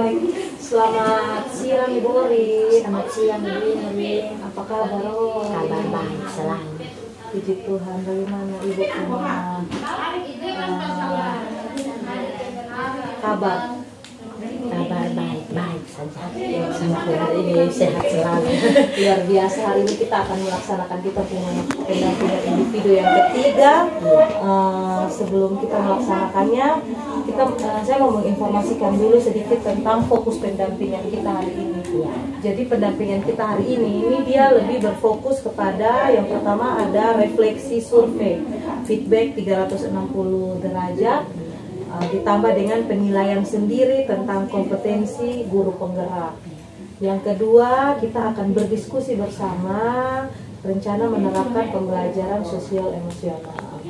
baik. Selamat siang Ibu Ori. Selamat siang Ibu Ori. Apa kabar? Kabar baik selalu. Puji Tuhan. Bagaimana Ibu punya kabar? Kabar baik saja. Semoga ini sehat selalu. Luar biasa, hari ini kita akan melaksanakan kita punya pendampingan individu yang ketiga. Sebelum kita melaksanakannya, saya mau menginformasikan dulu sedikit tentang fokus pendampingan kita hari ini. Jadi pendampingan kita hari ini dia lebih berfokus kepada yang pertama ada refleksi survei, feedback 360 derajat. Ditambah dengan penilaian sendiri tentang kompetensi guru penggerak. Yang kedua, kita akan berdiskusi bersama rencana menerapkan pembelajaran sosial emosional.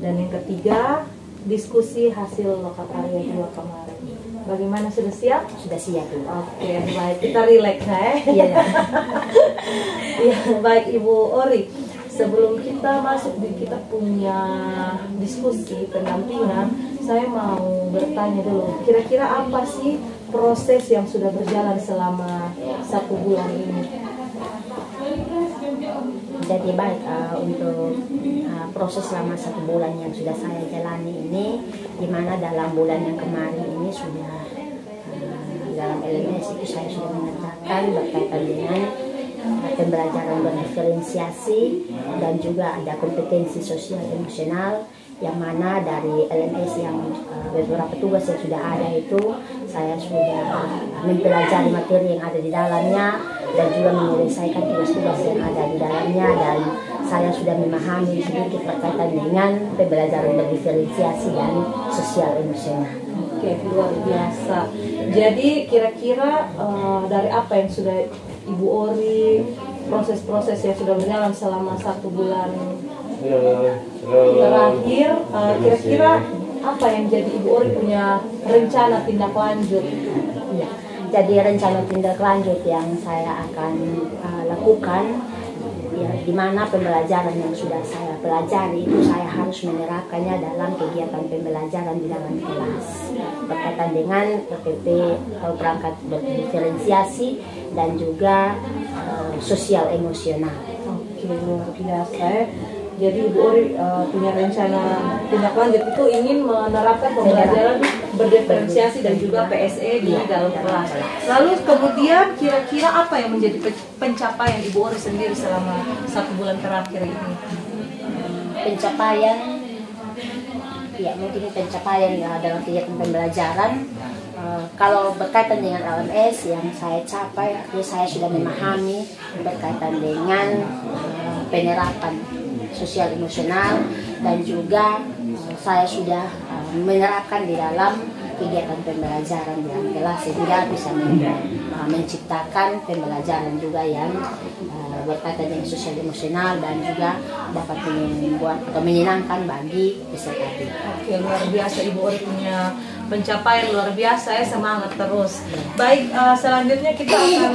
Dan yang ketiga, diskusi hasil lokakarya 2 kemarin. Bagaimana, sudah siap? Sudah siap. Oke, baik, kita relax Iya. Ya, baik Ibu Ori. Sebelum kita masuk kita punya diskusi pendampingan, saya mau bertanya dulu, kira-kira apa sih proses yang sudah berjalan selama 1 bulan ini? Jadi baik untuk proses selama 1 bulan yang sudah saya jalani ini, di mana dalam bulan yang kemarin ini sudah dalam LMS itu saya sudah mengerjakan berkaitan dengan pembelajaran berdiferensiasi dan juga ada kompetensi sosial emosional, yang mana dari LMS yang beberapa tugas yang sudah ada itu saya sudah mempelajari materi yang ada di dalamnya dan juga menyelesaikan tugas-tugas yang ada di dalamnya, dan saya sudah memahami sedikit berkaitan dengan pembelajaran berdiferensiasi dan sosial emosional. Oke, luar biasa. Jadi kira-kira dari apa yang sudah Ibu Ori, proses-proses yang sudah berjalan selama 1 bulan terakhir, kira-kira apa yang jadi Ibu Ori punya rencana tindak lanjut? Ya, jadi rencana tindak lanjut yang saya akan lakukan, ya, di mana pembelajaran yang sudah saya pelajari itu saya harus menerapkannya dalam kegiatan pembelajaran di dalam kelas berkaitan dengan PPP atau perangkat berdiferensiasi dan juga sosial emosional. Oke, luar biasa. Jadi Ibu Ori punya rencana tindak lanjut itu ingin menerapkan pembelajaran berdiferensiasi dan juga PSE di dalam kelas. Lalu kemudian kira-kira apa yang menjadi pencapaian Ibu Ori sendiri selama 1 bulan terakhir ini? Pencapaian, ya mungkin pencapaian dalam kegiatan pembelajaran. Kalau berkaitan dengan LMS yang saya capai, saya sudah memahami berkaitan dengan penerapan sosial emosional dan juga saya sudah menerapkan di dalam kegiatan pembelajaran di dalam kelas sehingga bisa menciptakan pembelajaran juga yang berkaitan dengan sosial emosional dan juga dapat membuat atau menyenangkan bagi peserta didik. Oke, luar biasa Ibu Ori punya pencapaian luar biasa, ya, semangat terus. Baik, selanjutnya kita akan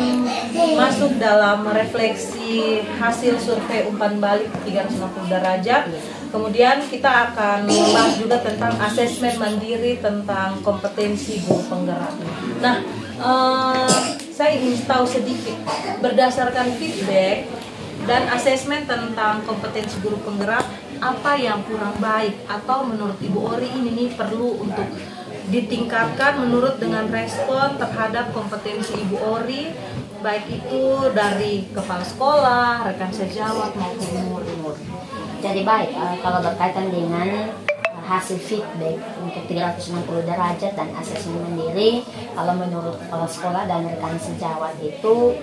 masuk dalam refleksi hasil survei umpan balik 360 derajat. Kemudian kita akan membahas juga tentang asesmen mandiri tentang kompetensi guru penggerak. Nah, saya ingin tahu sedikit berdasarkan feedback dan asesmen tentang kompetensi guru penggerak, apa yang kurang baik atau menurut Ibu Ori ini perlu untuk ditingkatkan menurut dengan respon terhadap kompetensi Ibu Ori, baik itu dari kepala sekolah, rekan sejawat maupun murid. Jadi baik, kalau berkaitan dengan hasil feedback untuk 360 derajat dan asesmen mandiri, kalau menurut kepala sekolah dan rekan sejawat itu,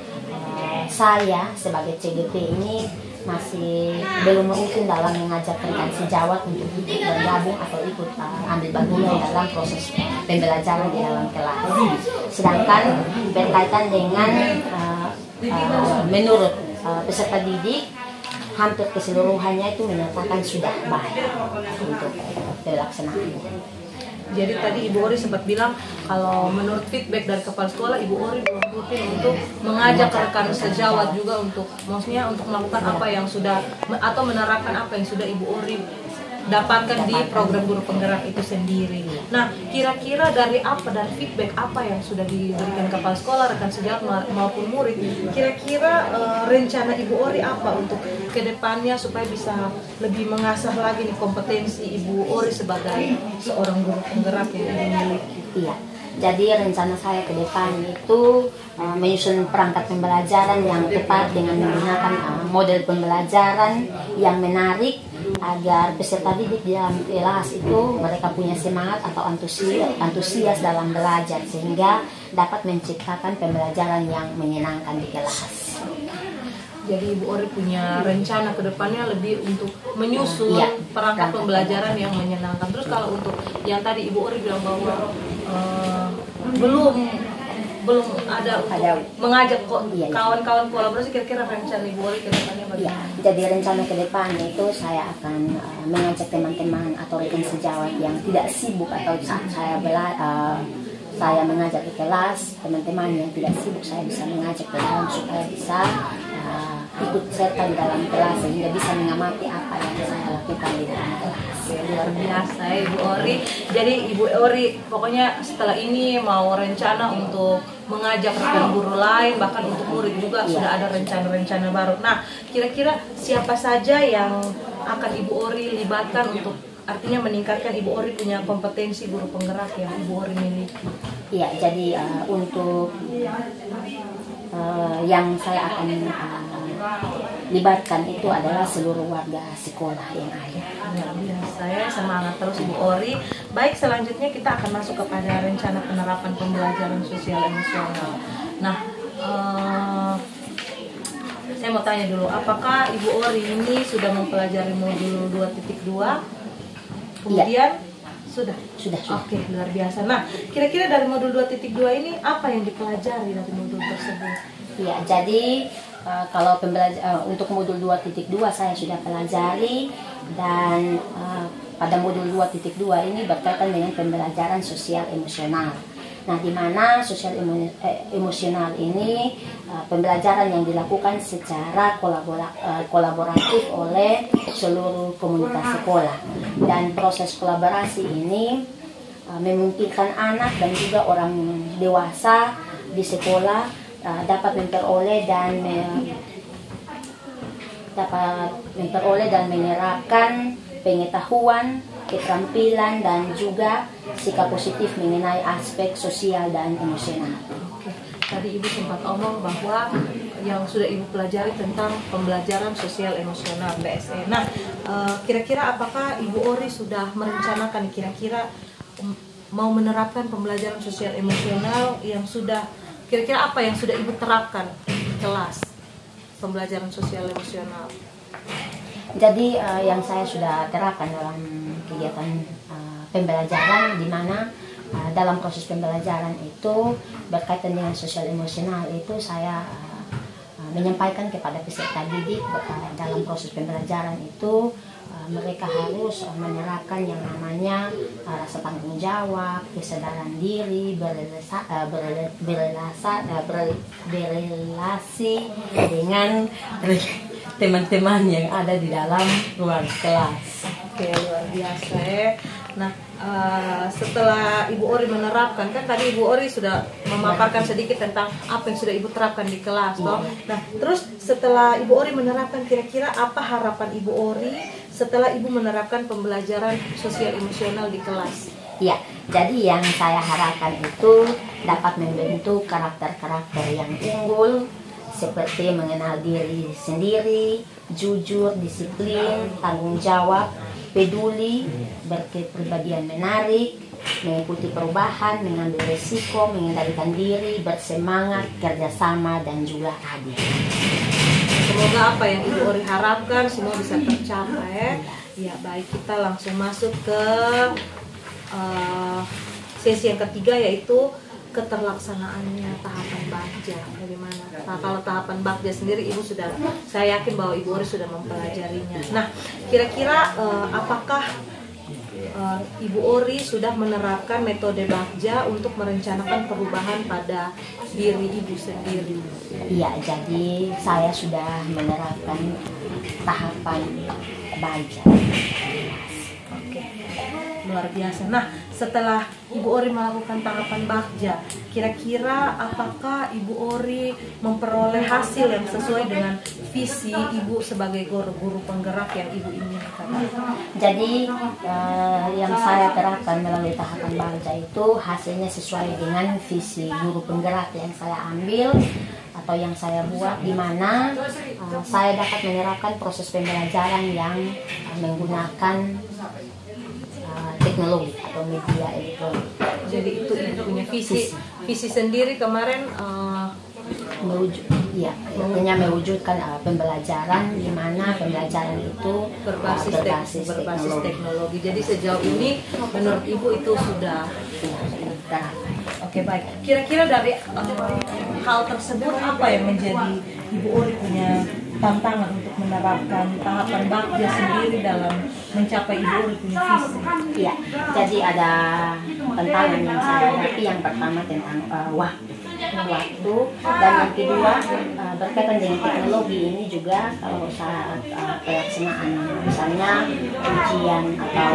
saya sebagai CGP ini masih belum mungkin dalam mengajak rekan sejawat untuk ikut bergabung atau ikut ambil bagian dalam proses pembelajaran di dalam kelas. Sedangkan berkaitan dengan menurut peserta didik, hampir keseluruhannya itu menyatakan sudah baik untuk pelaksanaan. Jadi tadi Ibu Ori sempat bilang kalau menurut feedback dari kepala sekolah, Ibu Ori belum rutin untuk mengajak rekan sejawat juga untuk, maksudnya untuk melakukan apa yang sudah atau menerapkan apa yang sudah Ibu Ori dapatkan di program guru penggerak itu sendiri. Nah, kira-kira dari feedback apa yang sudah diberikan kepala sekolah, rekan sejawat maupun murid, kira-kira rencana Ibu Ori apa untuk kedepannya supaya bisa lebih mengasah lagi nih kompetensi Ibu Ori sebagai seorang guru penggerak yang dimiliki? Iya. Jadi rencana saya ke depan itu menyusun perangkat pembelajaran yang tepat dengan menggunakan model pembelajaran yang menarik agar peserta didik di dalam kelas itu mereka punya semangat atau antusias dalam belajar sehingga dapat menciptakan pembelajaran yang menyenangkan di kelas. Jadi Ibu Ori punya rencana ke depannya lebih untuk menyusun perangkat pembelajaran yang menyenangkan. Terus kalau untuk yang tadi Ibu Ori bilang bahwa belum ada mengajak kawan-kawan kolaborasi, kira-kira rencana Ibu Ori ke depannya bagaimana? Jadi rencana ke depan itu saya akan mengajak teman-teman atau rekan sejawat yang tidak sibuk atau saat saya mengajak di kelas, teman-teman yang tidak sibuk saya bisa mengajak ke dalam supaya bisa ikut serta di dalam kelas sehingga bisa mengamati apa yang saya lakukan di dalam kelas. Luar biasa ya Ibu Ori. Jadi Ibu Ori pokoknya setelah ini mau rencana untuk mengajak rekan guru lain, bahkan untuk murid juga sudah ada rencana-rencana baru. Nah, kira-kira siapa saja yang akan Ibu Ori libatkan untuk artinya meningkatkan Ibu Ori punya kompetensi guru penggerak yang Ibu Ori miliki? Iya, jadi untuk yang saya akan libatkan itu adalah seluruh warga sekolah yang ada. Saya semangat terus Ibu Ori. Baik, selanjutnya kita akan masuk kepada rencana penerapan pembelajaran sosial emosional. Nah, saya mau tanya dulu, apakah Ibu Ori ini sudah mempelajari modul 2.2? Kemudian sudah. Oke, luar biasa. Nah, kira-kira dari modul 2.2 ini apa yang dipelajari dari modul tersebut? Iya, jadi kalau untuk modul 2.2 saya sudah pelajari dan pada modul 2.2 ini berkaitan dengan pembelajaran sosial emosional. Nah, di mana sosial emosional ini pembelajaran yang dilakukan secara kolaboratif oleh seluruh komunitas sekolah. Dan proses kolaborasi ini memungkinkan anak dan juga orang dewasa di sekolah dapat memperoleh dan menyerahkan pengetahuan, keterampilan dan juga sikap positif mengenai aspek sosial dan emosional. Oke. Tadi Ibu sempat omong bahwa yang sudah Ibu pelajari tentang pembelajaran sosial emosional PSE. Nah, kira-kira apakah Ibu Ori sudah merencanakan kira-kira mau menerapkan pembelajaran sosial emosional yang sudah kira-kira apa yang sudah Ibu terapkan di kelas pembelajaran sosial emosional? Jadi yang saya sudah terapkan dalam kegiatan pembelajaran di mana dalam proses pembelajaran itu berkaitan dengan sosial emosional itu saya menyampaikan kepada peserta didik dalam proses pembelajaran itu mereka harus menerapkan yang namanya rasa tanggung jawab, kesadaran diri, berrelasi dengan teman-teman yang ada di dalam ruang kelas. Oke, luar biasa ya. Nah, setelah Ibu Ori menerapkan, kan tadi Ibu Ori sudah memaparkan sedikit tentang apa yang sudah Ibu terapkan di kelas, toh. Nah, terus setelah Ibu Ori menerapkan, kira-kira apa harapan Ibu Ori setelah Ibu menerapkan pembelajaran sosial emosional di kelas? Ya, jadi yang saya harapkan itu dapat membentuk karakter-karakter yang unggul seperti mengenal diri sendiri, jujur, disiplin, tanggung jawab, peduli, berkepribadian menarik, mengikuti perubahan, mengambil resiko, mengendalikan diri, bersemangat, kerjasama, dan juga adil. Semoga apa yang Ibu Ori harapkan semua bisa tercapai. Ya, baik, kita langsung masuk ke sesi yang ketiga, yaitu keterlaksanaannya tahapan Bagja. Bagaimana? Nah, kalau tahapan Bagja sendiri Ibu sudah, saya yakin bahwa Ibu Ori sudah mempelajarinya. Nah, kira-kira apakah Ibu Ori sudah menerapkan metode Bagja untuk merencanakan perubahan pada diri Ibu sendiri? Iya, jadi saya sudah menerapkan tahapan Bagja. luar biasa. Nah, setelah Ibu Ori melakukan tahapan Bagja, kira-kira apakah Ibu Ori memperoleh hasil yang sesuai dengan visi Ibu sebagai guru penggerak yang Ibu inginkan? Jadi yang saya terapkan melalui tahapan Bagja itu hasilnya sesuai dengan visi guru penggerak yang saya ambil atau yang saya buat, di mana saya dapat menerapkan proses pembelajaran yang menggunakan teknologi atau media elektronik. Jadi itu Ibu punya visi sendiri kemarin mewujudkan pembelajaran di mana pembelajaran itu berbasis teknologi. Jadi sejauh ini menurut Ibu itu sudah Oke, baik. Kira-kira dari hal tersebut apa yang menjadi Ibu Ori punya tantangan untuk menerapkan tahapan Bagja sendiri dalam mencapai Ibu Ori punya visi? Iya, jadi ada tantangan yang saya hadapi. Yang pertama tentang waktu, dan yang kedua berkaitan dengan teknologi ini juga. Kalau saat pelaksanaan misalnya ujian atau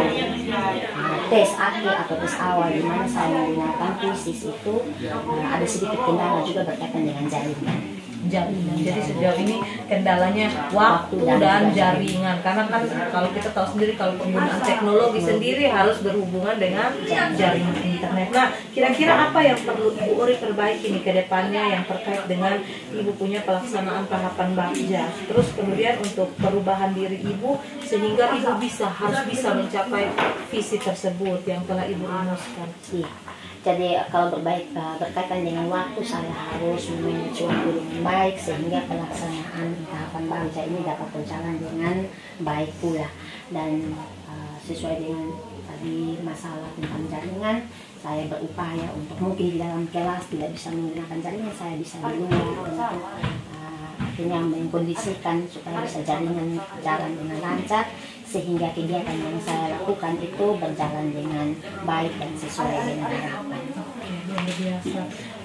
tes akhir atau tes awal di mana saya menggunakan kuisis itu ada sedikit kendala juga berkaitan dengan jaringan. Jadi sejauh ini kendalanya waktu dan jaringan, karena kan kalau kita tahu sendiri kalau penggunaan teknologi sendiri harus berhubungan dengan jaringan internet. Nah, kira-kira apa yang perlu Ibu Ori perbaiki nih ke depannya yang terkait dengan Ibu punya pelaksanaan tahapan Bagja, terus kemudian untuk perubahan diri Ibu sehingga Ibu harus bisa mencapai visi tersebut yang telah Ibu rumuskan. Iya. Jadi kalau berkaitan dengan waktu, saya harus memanage waktu dengan baik sehingga pelaksanaan tahapan Bagja ini dapat berjalan dengan baik pula. Dan sesuai dengan tadi masalah tentang jaringan, saya berupaya untuk mungkin di dalam kelas tidak bisa menggunakan jaringan, saya bisa di luar untuk artinya mengkondisikan supaya bisa jaringan jalan dengan lancar, sehingga kegiatan yang saya lakukan itu berjalan dengan baik dan sesuai dengan harapan.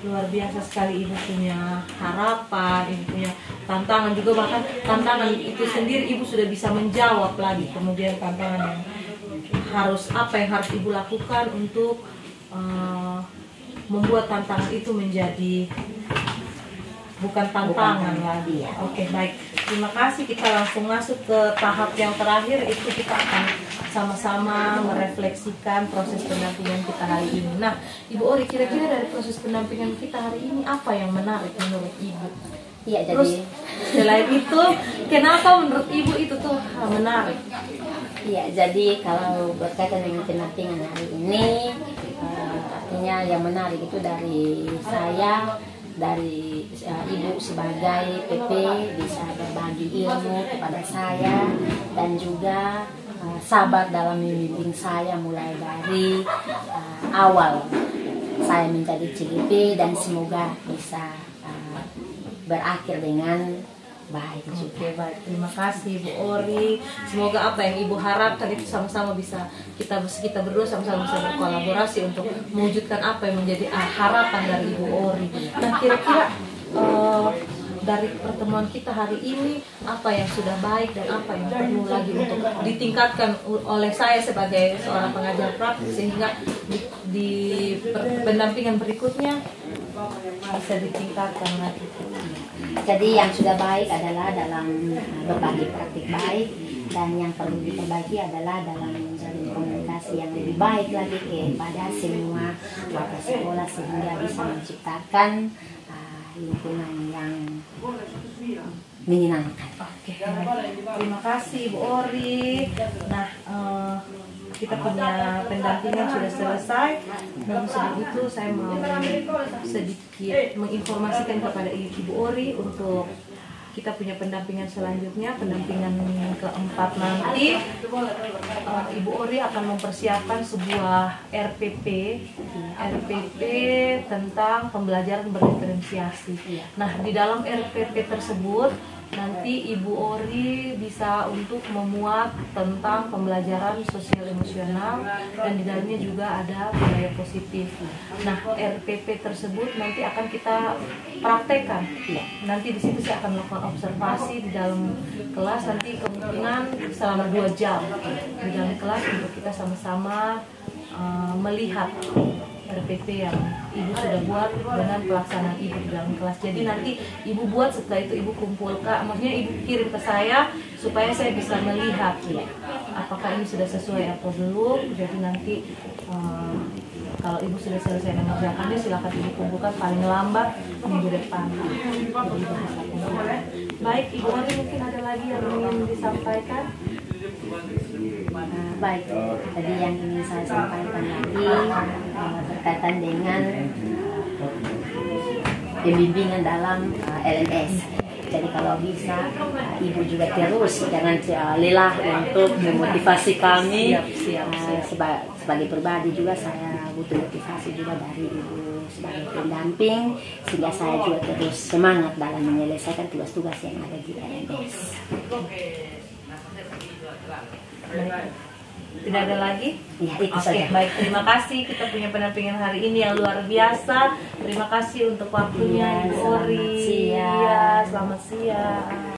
Luar biasa sekali Ibu punya harapan, Ibu punya tantangan juga, bahkan tantangan itu sendiri Ibu sudah bisa menjawab lagi. Kemudian tantangan yang apa yang harus Ibu lakukan untuk membuat tantangan itu menjadi bukan tantangan lagi. Oke, baik. Terima kasih. Kita langsung masuk ke tahap yang terakhir, itu kita akan sama-sama merefleksikan proses pendampingan kita hari ini. Nah, Ibu Ori, kira-kira dari proses pendampingan kita hari ini apa yang menarik menurut Ibu? Iya, terus jadi selain itu, kenapa menurut Ibu itu tuh menarik? Iya, jadi kalau berkaitan dengan pendampingan hari ini, artinya yang menarik itu dari saya, dari Ibu sebagai PP bisa berbagi ilmu kepada saya, dan juga sahabat dalam membimbing saya mulai dari awal saya menjadi CGP, dan semoga bisa berakhir dengan baik. Oke, baik. Terima kasih Ibu Ori. Semoga apa yang Ibu harapkan itu sama-sama bisa kita berdua sama-sama bisa berkolaborasi untuk mewujudkan apa yang menjadi harapan dari Ibu Ori. Nah, kira-kira dari pertemuan kita hari ini apa yang sudah baik dan apa yang perlu lagi untuk ditingkatkan oleh saya sebagai seorang pengajar praktik sehingga di pendampingan berikutnya bisa ditingkatkan lagi. Jadi yang sudah baik adalah dalam berbagi praktik baik, dan yang perlu diperbaiki adalah dalam menjalin komunikasi yang lebih baik lagi kepada semua warga sekolah sehingga bisa menciptakan lingkungan yang menyenangkan. Oke, terima kasih Bu Ori. Nah, kita punya pendampingan sudah selesai. Dan sebelum itu saya mau sedikit menginformasikan kepada Ibu Ori untuk kita punya pendampingan selanjutnya, pendampingan keempat nanti. Ibu Ori akan mempersiapkan sebuah RPP tentang pembelajaran berdiferensiasi. Nah, di dalam RPP tersebut nanti Ibu Ori bisa untuk memuat tentang pembelajaran sosial emosional, dan di dalamnya juga ada budaya positif. Nah, RPP tersebut nanti akan kita praktekkan. Nanti di situ saya akan melakukan observasi di dalam kelas, nanti kemungkinan selama 2 jam di dalam kelas untuk kita sama-sama melihat RPP yang ibu sudah buat dengan pelaksanaan ibu di dalam kelas. Jadi nanti ibu buat, setelah itu ibu kumpulkan, maksudnya ibu kirim ke saya supaya saya bisa melihat ya, apakah ini sudah sesuai atau belum. Jadi nanti kalau ibu sudah selesai mengerjakannya, silakan ibu kumpulkan paling lambat minggu depan. Jadi bahasa komputer. Baik, Ibu Ori, mungkin ada lagi yang ingin disampaikan? Baik, tadi yang ingin saya sampaikan lagi berkaitan dengan pembimbingan dalam LMS. Jadi kalau bisa ibu juga terus jangan lelah untuk memotivasi kami. Sebagai pribadi juga saya butuh motivasi juga dari ibu sebagai pendamping, sehingga saya juga terus semangat dalam menyelesaikan tugas-tugas yang ada di LMS. Tidak ada lagi? Ya, itu saja. Baik, terima kasih. Kita punya pendampingan hari ini yang luar biasa. Terima kasih untuk waktunya, Ibu Ori. Selamat siang. Ya, selamat siang.